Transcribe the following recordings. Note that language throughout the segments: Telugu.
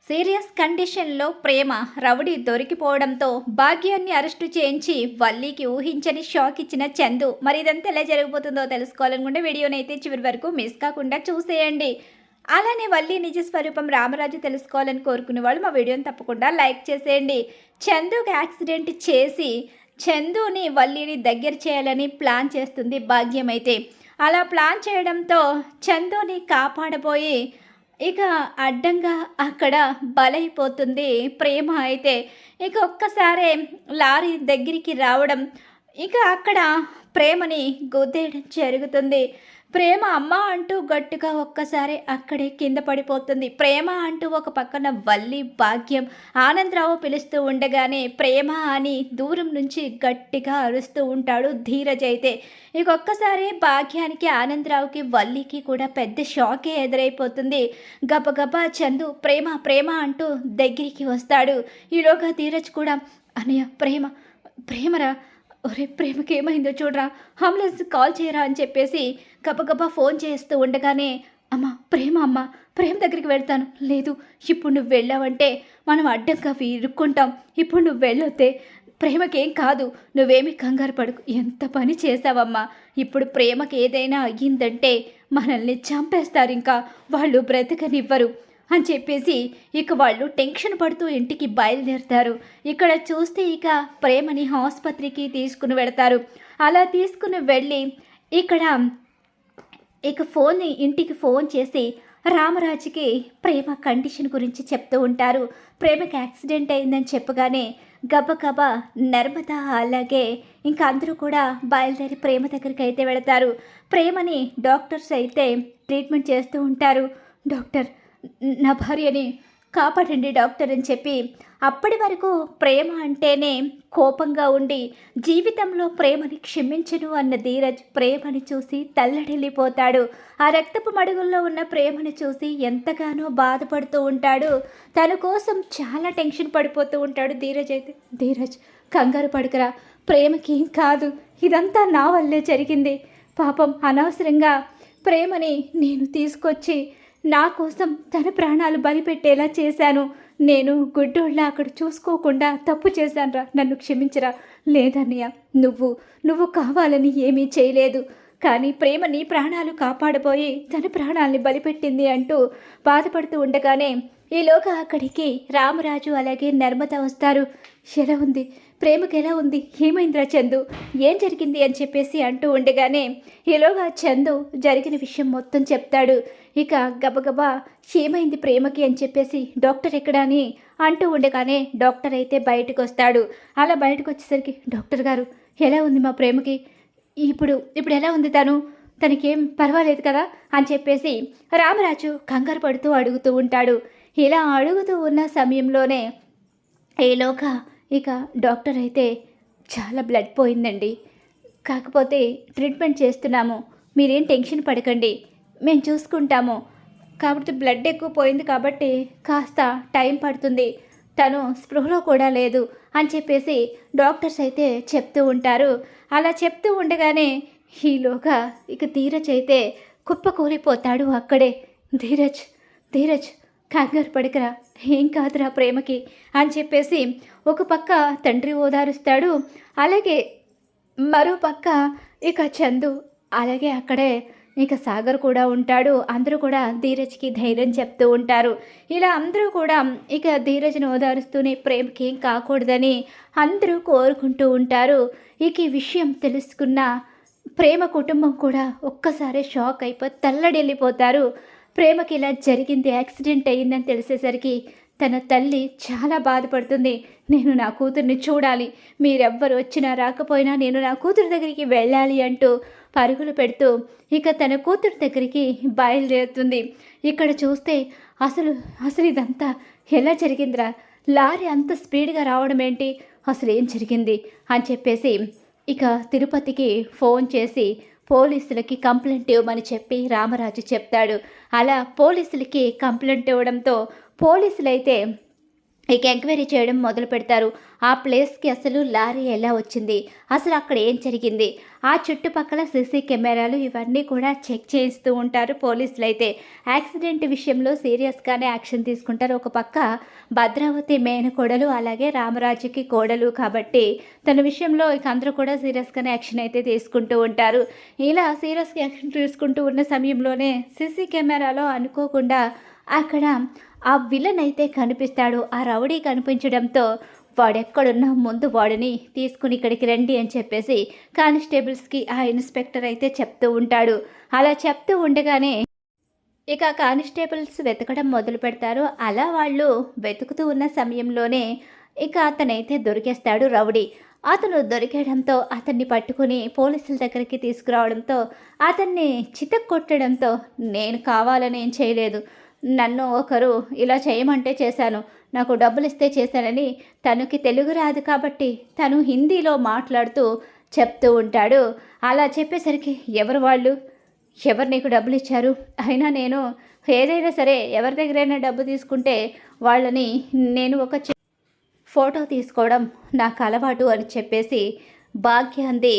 సీరియస్ కండిషన్లో ప్రేమ రౌడీ దొరికిపోవడంతో భాగ్యాన్ని అరెస్టు చేయించి వల్లీకి ఊహించని షాక్ ఇచ్చిన చందు. మరి ఇదంతా ఎలా జరగబోతుందో తెలుసుకోవాలనుకుంటే వీడియోని అయితే చివరి వరకు మిస్ కాకుండా చూసేయండి. అలానే వల్లి నిజ స్వరూపం రామరాజు తెలుసుకోవాలని కోరుకునే వాళ్ళు మా వీడియోని తప్పకుండా లైక్ చేసేయండి. చందుకి యాక్సిడెంట్ చేసి చందుని వల్లిని దగ్గర చేయాలని ప్లాన్ చేస్తుంది భాగ్యం. అయితే అలా ప్లాన్ చేయడంతో చందుని కాపాడబోయి ఇక అడ్డంగా అక్కడ బలైపోతుంది ప్రేమ. అయితే ఇక ఒక్కసారే లారీ దగ్గరికి రావడం, ఇక అక్కడ ప్రేమని గుద్దేయడం జరుగుతుంది. ప్రేమ అమ్మ అంటూ గట్టిగా ఒక్కసారి అక్కడే కింద పడిపోతుంది. ప్రేమ అంటూ ఒక పక్కన వల్లి భాగ్యం ఆనందరావు పిలుస్తూ ఉండగానే ప్రేమ అని దూరం నుంచి గట్టిగా అరుస్తూ ఉంటాడు ధీరజ్. అయితే ఇక ఒక్కసారి భాగ్యానికి ఆనందరావుకి వల్లికి కూడా పెద్ద షాకే ఎదురైపోతుంది. గబగబా చందు ప్రేమ ప్రేమ అంటూ దగ్గరికి వస్తాడు. ఈలోగా ధీరజ్ కూడా అన్నయ్య ప్రేమ ప్రేమరా, ఒరే ప్రేమకి ఏమైందో చూడరా, అంబులెన్స్ కాల్ చేయరా అని చెప్పేసి గబగబా ఫోన్ చేస్తూ ఉండగానే అమ్మ ప్రేమ దగ్గరికి వెళ్తాను. లేదు, ఇప్పుడు నువ్వు వెళ్ళావంటే మనం అడ్డంగా ఇరుక్కుంటాం. ఇప్పుడు నువ్వు వెళ్ళొద్దే, ప్రేమకేం కాదు, నువ్వేమి కంగారు పడుకు. ఎంత పని చేసావమ్మా, ఇప్పుడు ప్రేమకి ఏదైనా అయ్యిందంటే మనల్ని చంపేస్తారు, ఇంకా వాళ్ళు బ్రతకనివ్వరు అని చెప్పేసి ఇక వాళ్ళు టెన్షన్ పడుతూ ఇంటికి బయలుదేరుతారు. ఇక్కడ చూస్తే ఇక ప్రేమని ఆసుపత్రికి తీసుకుని వెళతారు. అలా తీసుకుని వెళ్ళి ఇక్కడ ఇంటికి ఫోన్ చేసి రామరాజుకి ప్రేమ కండిషన్ గురించి చెప్తూ ఉంటారు. ప్రేమకి యాక్సిడెంట్ అయిందని చెప్పగానే గబగబా నర్మద అలాగే ఇంకా అందరూ కూడా బయలుదేరి ప్రేమ దగ్గరికి అయితే వెళతారు. ప్రేమని డాక్టర్స్ అయితే ట్రీట్మెంట్ చేస్తూ ఉంటారు. డాక్టర్, నా భార్యని కాపాడండి డాక్టర్ అని చెప్పి అప్పటి వరకు ప్రేమ అంటేనే కోపంగా ఉండి జీవితంలో ప్రేమని క్షమించను అన్న ధీరజ్ ప్రేమని చూసి తల్లడిల్లిపోతాడు. ఆ రక్తపు మడుగుల్లో ఉన్న ప్రేమని చూసి ఎంతగానో బాధపడుతూ ఉంటాడు. తన కోసం చాలా టెన్షన్ పడిపోతూ ఉంటాడు ధీరజ్. అయితే ధీరజ్ కంగారు పడకరా, ప్రేమకి కాదు, ఇదంతా నా వల్లే జరిగింది. పాపం అనవసరంగా ప్రేమని నేను తీసుకొచ్చి నా కోసం తన ప్రాణాలు బలిపెట్టేలా చేశాను. నేను గుడ్డోళ్ళ అక్కడ చూసుకోకుండా తప్పు చేశానురా, నన్ను క్షమించరా. లేదన్నయ్య, నువ్వు కావాలని ఏమీ చేయలేదు, కానీ ప్రేమ నీ ప్రాణాలు కాపాడబోయి తన ప్రాణాలని బలిపెట్టింది అంటూ బాధపడుతూ ఉండగానే ఈలోగా అక్కడికి రామరాజు అలాగే నర్మద వస్తారు. ఎలా ఉంది ప్రేమకి, ఎలా ఉంది, ఏమైందిరా చందు, ఏం జరిగింది అని చెప్పేసి అంటూ ఉండగానే ఈలోగా చందు జరిగిన విషయం మొత్తం చెప్తాడు. ఇక గబగబా ఏమైంది ప్రేమకి అని చెప్పేసి డాక్టర్ ఎక్కడా అని అంటూ ఉండగానే డాక్టర్ అయితే బయటకు వస్తాడు. అలా బయటకు వచ్చేసరికి డాక్టర్ గారు ఎలా ఉంది మా ప్రేమకి, ఇప్పుడు ఎలా ఉంది, తనకేం పర్వాలేదు కదా అని చెప్పేసి రామరాజు కంగారు పడుతూ అడుగుతూ ఉంటాడు. ఇలా అడుగుతూ ఉన్న సమయంలోనే ఈలోగా ఇక డాక్టర్ అయితే చాలా బ్లడ్ పోయిందండి, కాకపోతే ట్రీట్మెంట్ చేస్తున్నాము, మీరేం టెన్షన్ పడకండి, మేము చూసుకుంటాము, కాబట్టి బ్లడ్ ఎక్కువ పోయింది కాబట్టి కాస్త టైం పడుతుంది, తను స్పృహలో కూడా లేదు అని చెప్పేసి డాక్టర్స్ అయితే చెప్తూ ఉంటారు. అలా చెప్తూ ఉండగానే ఈలోగా ఇక ధీరజ్ అయితే కుప్పకూలిపోతాడు అక్కడే. ధీరజ్ కంగారు పడకరా, ఏం కాదురా ప్రేమకి అని చెప్పేసి ఒక పక్క తండ్రి ఓదారుస్తాడు. అలాగే మరో పక్క ఇక చందు అలాగే అక్కడే ఇక సాగర్ కూడా ఉంటాడు. అందరూ కూడా ధీరజ్కి ధైర్యం చెప్తూ ఉంటారు. ఇలా అందరూ కూడా ఇక ధీరజ్ని ఓదారుస్తూనే ప్రేమకి ఏం కాకూడదని అందరూ కోరుకుంటూ ఉంటారు. ఇక ఈ విషయం తెలుసుకున్న ప్రేమ కుటుంబం కూడా ఒక్కసారి షాక్ అయిపోయి తల్లడిల్లిపోతారు. ప్రేమకి ఇలా జరిగింది, యాక్సిడెంట్ అయ్యిందని తెలిసేసరికి తన తల్లి చాలా బాధపడుతుంది. నేను నా కూతుర్ని చూడాలి, మీరెవ్వరు వచ్చినా రాకపోయినా నేను నా కూతురు దగ్గరికి వెళ్ళాలి అంటూ పరుగులు పెడుతూ ఇక తన కూతురు దగ్గరికి బయలుదేరుతుంది. ఇక్కడ చూస్తే అసలు ఇదంతా ఎలా జరిగిందిరా, లారీ అంత స్పీడ్గా రావడం ఏంటి, అసలు ఏం జరిగింది అని చెప్పేసి ఇక తిరుపతికి ఫోన్ చేసి పోలీసులకి కంప్లైంట్ ఇవ్వమని చెప్పి రామరాజు చెప్తాడు. అలా పోలీసులకి కంప్లైంట్ ఇవ్వడంతో పోలీసులైతే ఇక ఎంక్వైరీ చేయడం మొదలు పెడతారు. ఆ ప్లేస్కి అసలు లారీ ఎలా వచ్చింది, అసలు అక్కడ ఏం జరిగింది, ఆ చుట్టుపక్కల సీసీ కెమెరాలు ఇవన్నీ కూడా చెక్ చేస్తూ ఉంటారు పోలీసులు. అయితే యాక్సిడెంట్ విషయంలో సీరియస్గానే యాక్షన్ తీసుకుంటారు. ఒక పక్క భద్రావతి మేనకోడలు, అలాగే రామరాజుకి కోడలు కాబట్టి తన విషయంలో ఇక అందరూ కూడా సీరియస్గానే యాక్షన్ అయితే తీసుకుంటూ ఉంటారు. ఇలా సీరియస్గా యాక్షన్ తీసుకుంటూ ఉన్న సమయంలోనే సీసీ కెమెరాలో అనుకోకుండా అక్కడ ఆ విలన్ అయితే కనిపిస్తాడు. ఆ రౌడీ కనిపించడంతో వాడెక్కడున్నా ముందు వాడిని తీసుకుని ఇక్కడికి రండి అని చెప్పేసి కానిస్టేబుల్స్కి ఆ ఇన్స్పెక్టర్ అయితే చెప్తూ ఉంటాడు. అలా చెప్తూ ఉండగానే ఇక కానిస్టేబుల్స్ వెతకడం మొదలు పెడతారు. అలా వాళ్ళు వెతుకుతూ ఉన్న సమయంలోనే ఇక అతనైతే దొరికేస్తాడు రౌడీ. అతను దొరికేయడంతో అతన్ని పట్టుకుని పోలీసుల దగ్గరికి తీసుకురావడంతో అతన్ని చితక్కొట్టడంతో నేను కావాలని ఏం చేయలేదు, నన్ను ఒకరు ఇలా చేయమంటే చేశాను, నాకు డబ్బులు ఇస్తే చేశానని తనకి తెలుగు రాదు కాబట్టి తను హిందీలో మాట్లాడుతూ చెప్తూ ఉంటాడు. అలా చెప్పేసరికి ఎవరు వాళ్ళు, ఎవరు నీకు డబ్బులు ఇచ్చారు, అయినా నేను ఏదైనా సరే ఎవరి దగ్గరైనా డబ్బు తీసుకుంటే వాళ్ళని నేను ఒక ఫోటో తీసుకోవడం నాకు అలవాటు అని చెప్పేసి భాగ్యాంది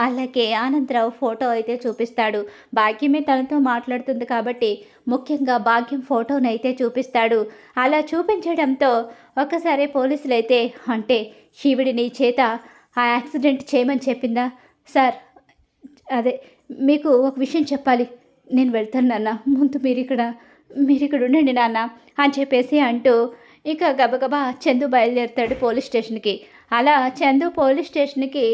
అలాగే ఆనందరావు ఫోటో అయితే చూపిస్తాడు. భాగ్యమే తనతో మాట్లాడుతుంది కాబట్టి ముఖ్యంగా భాగ్యం ఫోటోనైతే చూపిస్తాడు. అలా చూపించడంతో ఒక్కసారి పోలీసులు అయితే అంటే ఈవిడి నీ చేత ఆ యాక్సిడెంట్ చేయమని చెప్పిందా సార్, అదే మీకు ఒక విషయం చెప్పాలి, నేను వెళ్తాను నాన్న, ముందు మీరు ఇక్కడ ఉండండి నాన్న అని చెప్పేసి అంటూ ఇక గబగబా చందు బయలుదేరుతాడు పోలీస్ స్టేషన్కి. అలా చందు పోలీస్ స్టేషన్కి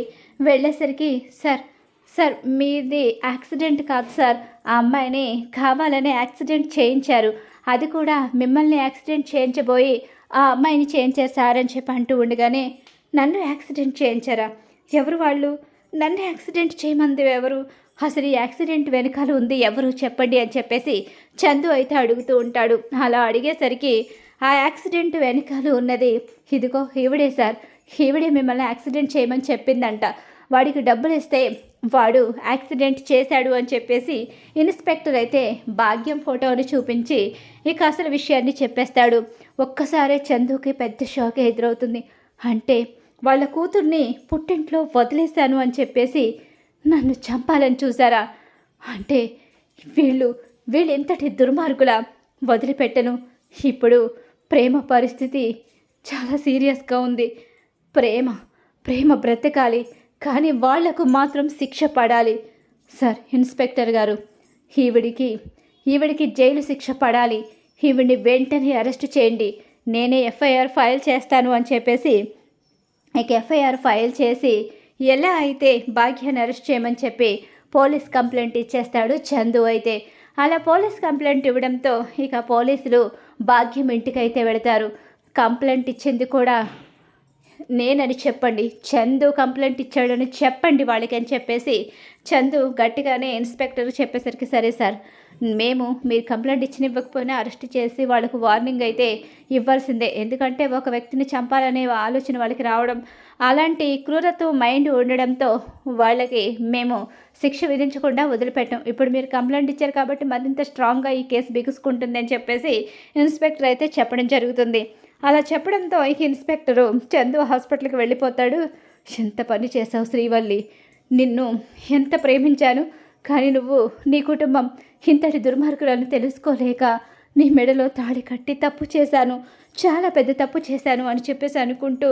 వెళ్ళేసరికి సార్ మీది యాక్సిడెంట్ కాదు సార్, ఆ అమ్మాయిని కావాలనే యాక్సిడెంట్ చేయించారు, అది కూడా మిమ్మల్ని యాక్సిడెంట్ చేయించబోయి ఆ అమ్మాయిని చేయించారు సార్ అని చెప్పి అంటూ ఉండగానే నన్ను యాక్సిడెంట్ చేయించారా, ఎవరు వాళ్ళు, నన్ను యాక్సిడెంట్ చేయమంది ఎవరు, అసలు ఈ యాక్సిడెంట్ వెనకాల ఉంది ఎవరు చెప్పండి అని చెప్పేసి చందు అయితే అడుగుతూ ఉంటాడు. అలా అడిగేసరికి ఆ యాక్సిడెంట్ వెనకాల ఉన్నది ఇదిగో ఈవిడే సార్, ఈవిడే మిమ్మల్ని యాక్సిడెంట్ చేయమని చెప్పిందంట, వాడికి డబ్బులు ఇస్తే వాడు యాక్సిడెంట్ చేశాడు అని చెప్పేసి ఇన్స్పెక్టర్ అయితే భాగ్యం ఫోటోని చూపించి ఇక అసలు విషయాన్ని చెప్పేస్తాడు. ఒక్కసారే చందుకి పెద్ద షాక్ ఎదురవుతుంది. అంటే వాళ్ళ కూతుర్ని పుట్టింట్లో వదిలేశాను అని చెప్పేసి నన్ను చంపాలని చూసారా, అంటే వీళ్ళు ఎంతటి దుర్మార్గులా, వదిలిపెట్టను, ఇప్పుడు ప్రేమ పరిస్థితి చాలా సీరియస్గా ఉంది, ప్రేమ బ్రతకాలి కానీ వాళ్లకు మాత్రం శిక్ష పడాలి సార్, ఇన్స్పెక్టర్ గారు ఈవిడికి జైలు శిక్ష పడాలి, ఈవిడిని వెంటనే అరెస్ట్ చేయండి, నేనే ఎఫ్ఐఆర్ ఫైల్ చేస్తాను అని చెప్పేసి ఇక ఎఫ్ఐఆర్ ఫైల్ చేసి ఎలా అయితే భాగ్యాన్ని అరెస్ట్ చేయమని చెప్పి పోలీస్ కంప్లైంట్ ఇచ్చేస్తాడు చందు అయితే. అలా పోలీస్ కంప్లైంట్ ఇవ్వడంతో ఇక పోలీసులు భాగ్యం ఇంటికైతే వెళతారు. కంప్లైంట్ ఇచ్చింది కూడా నేనని చెప్పండి, చందు కంప్లైంట్ ఇచ్చాడని చెప్పండి వాళ్ళకి అని చెప్పేసి చందు గట్టిగానే ఇన్స్పెక్టర్ చెప్పేసరికి సరే సార్, మీరు కంప్లైంట్ ఇవ్వకపోయినా అరెస్ట్ చేసి వాళ్ళకు వార్నింగ్ అయితే ఇవ్వాల్సిందే, ఎందుకంటే ఒక వ్యక్తిని చంపాలనే ఆలోచన వాళ్ళకి రావడం, అలాంటి క్రూరత్వం మైండ్ ఉండడంతో వాళ్ళకి మేము శిక్ష విధించకుండా వదిలిపెట్టాం, ఇప్పుడు మీరు కంప్లైంట్ ఇచ్చారు కాబట్టి మరింత స్ట్రాంగ్గా ఈ కేసు బిగుసుకుంటుంది అని చెప్పేసి ఇన్స్పెక్టర్ అయితే చెప్పడం జరుగుతుంది. అలా చెప్పడంతో ఈ ఇన్స్పెక్టరు చందు హాస్పిటల్కి వెళ్ళిపోతాడు. ఎంత పని చేసావు శ్రీవల్లి, నిన్ను ఎంత ప్రేమించాను, కానీ నువ్వు నీ కుటుంబం ఇంతటి దుర్మార్గులను తెలుసుకోలేక నీ మెడలో తాళి కట్టి తప్పు చేశాను, చాలా పెద్ద తప్పు చేశాను అని చెప్పేసి అనుకుంటూ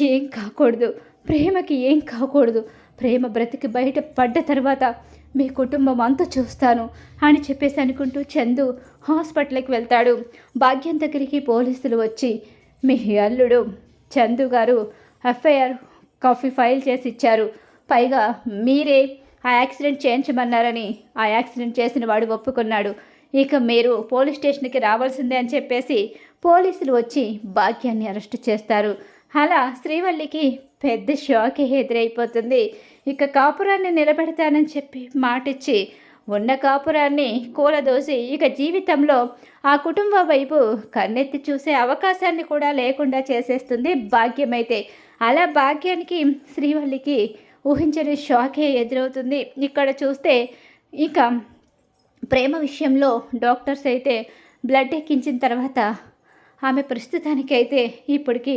ఏం కాకూడదు, ప్రేమకి ఏం కాకూడదు, ప్రేమ బ్రతికి బయట పడ్డ తర్వాత మీ కుటుంబం అంతా చూస్తాను అని చెప్పేసి అనుకుంటూ చందు హాస్పిటల్కి వెళ్తాడు. భాగ్యం దగ్గరికి పోలీసులు వచ్చి మీ అల్లుడు చందు గారు ఎఫ్ఐఆర్ కాపీ ఫైల్ చేసి ఇచ్చారు, పైగా మీరే ఆ యాక్సిడెంట్ చేయించమన్నారని ఆ యాక్సిడెంట్ చేసిన వాడు ఒప్పుకున్నాడు, ఇక మీరు పోలీస్ స్టేషన్కి రావాల్సిందే అని చెప్పేసి పోలీసులు వచ్చి భాగ్యాన్ని అరెస్ట్ చేస్తారు. అలా శ్రీవల్లికి పెద్ద షాక్ ఎదురైపోతుంది. ఇక కాపురాన్ని నిలబెడతానని చెప్పి మాటిచ్చి ఉన్న కాపురాన్ని కూలదోసి ఇక జీవితంలో ఆ కుటుంబ వైపు కన్నెత్తి చూసే అవకాశాన్ని కూడా లేకుండా చేసేస్తుంది భాగ్యమైతే. అలా భాగ్యానికి శ్రీవల్లికి ఊహించని షాకే ఎదురవుతుంది. ఇక్కడ చూస్తే ఇక ప్రేమ విషయంలో డాక్టర్స్ అయితే బ్లడ్ ఎక్కించిన తర్వాత ఆమె ప్రస్తుతానికైతే ఇప్పటికి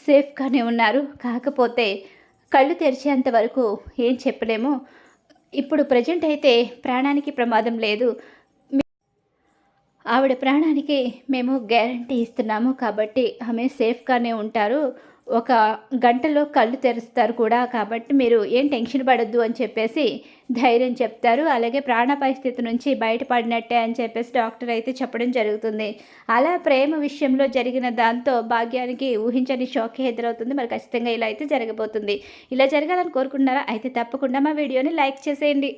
సేఫ్గానే ఉన్నారు. కాకపోతే కళ్ళు తెరిచేంత వరకు ఏం చెప్పలేము. ఇప్పుడు ప్రజెంట్ అయితే ప్రాణానికి ప్రమాదం లేదు. ఆవిడ ప్రాణానికి మేము గ్యారంటీ ఇస్తున్నాము కాబట్టి ఆమె సేఫ్గానే ఉంటారు. ఒక గంటలో కళ్ళు తెరుస్తారు కూడా, కాబట్టి మీరు ఏం టెన్షన్ పడొద్దు అని చెప్పేసి ధైర్యం చెప్తారు. అలాగే ప్రాణాపాయ స్థితి నుంచి బయటపడినట్టే అని చెప్పేసి డాక్టర్ అయితే చెప్పడం జరుగుతుంది. అలా ప్రేమ విషయంలో జరిగిన దాంతో భాగ్యానికి ఊహించని షాకే ఎదురవుతుంది. మరి ఖచ్చితంగా ఇలా అయితే జరగబోతుంది. ఇలా జరగాలని కోరుకుంటున్నారా? అయితే తప్పకుండా మా వీడియోని లైక్ చేసేయండి.